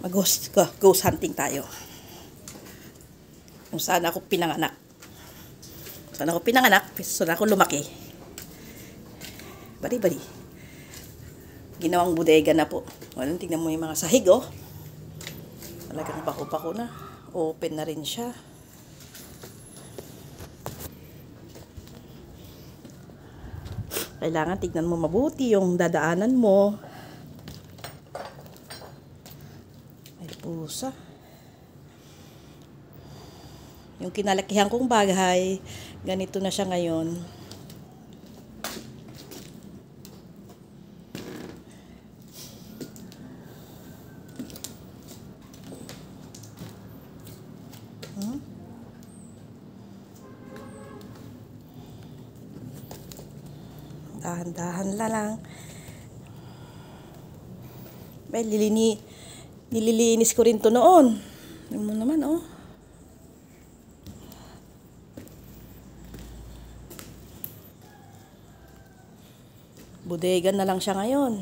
Ghost hunting tayo. Kung saan ako pinanganak. Saan ako lumaki. Bari. Ginawang bodega na po. Well, tingnan mo yung mga sahig, oh. Talagang pako-pako na. Open na rin siya. Kailangan tignan mo mabuti yung dadaanan mo. May pusa. Yung kinalakihan kong bahay, ganito na siya ngayon. Dahan-dahan lang. May nililinis ko rin to noon. Tingnan mo naman, oh. Bodega na lang siya ngayon.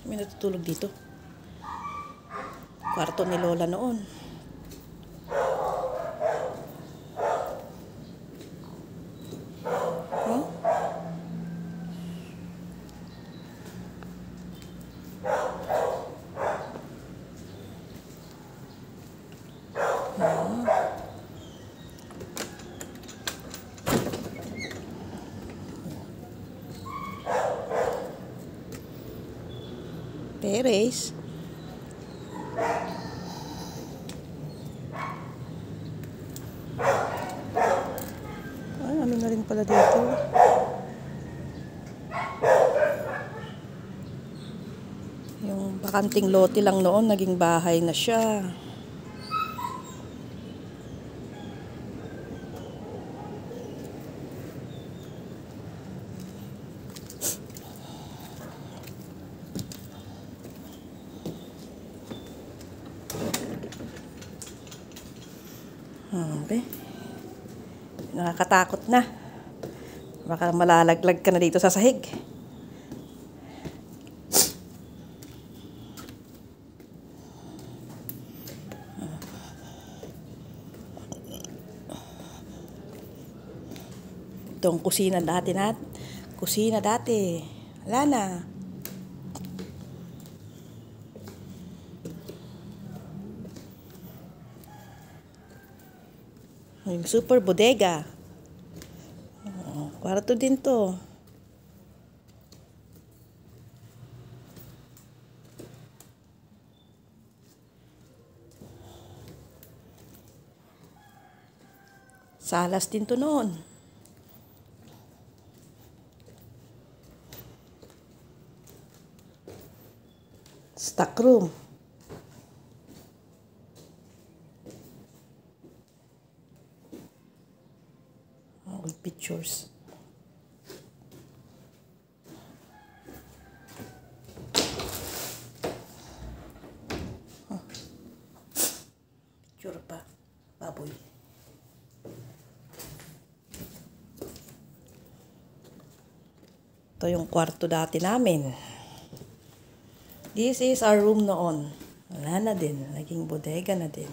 May natutulog dito. Kwarto ni Lola noon. Huh? Perez. Ay, ano na rin pala dito. Yung bakanting lote lang noon, naging bahay na siya. Okay. Nakakatakot na. Baka malalaglag ka na dito sa sahig. Itong kusina dati. Wala na. Yung super bodega. Kwarto din to. Salas din to noon. Stock room. Old pictures. Picture pa. Baboy. Ito yung kwarto dati namin. This is our room noon. Wala na din. Naging bodega na din.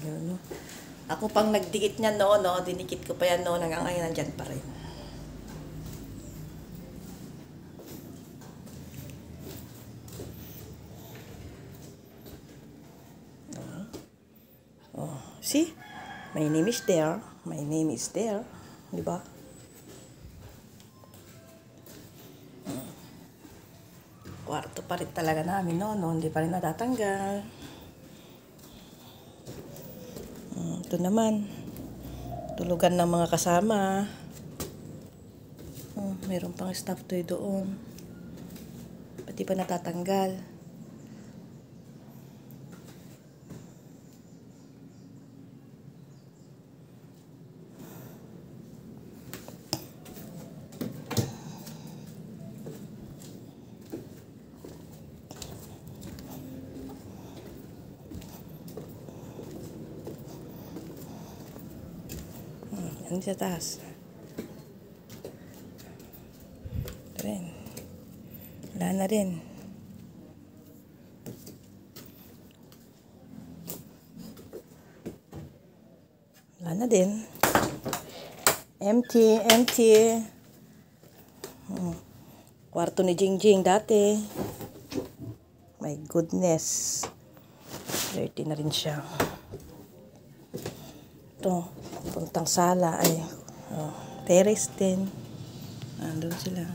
Yun, no? Ako pang nagdikit niyan noon, no? Dinikit ko pa yan noon. Hanggang ngayon nandyan pa rin. Oh, see? My name is there. My name is there. Diba? Kwarto pa rin talaga namin noon. Hindi pa rin natatanggal. Ito naman. Tulugan ng mga kasama. Meron pang stuff toy doon. Pati pa natatanggal. Yan sa taas. Ito rin. Wala na rin. Wala na din. Empty, empty. Kwarto ni Jingjing dati. My goodness. Dirty na rin siya. Ito, puntang sala. Ay, terrace din. Andun sila.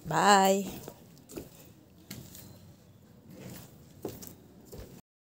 Bye!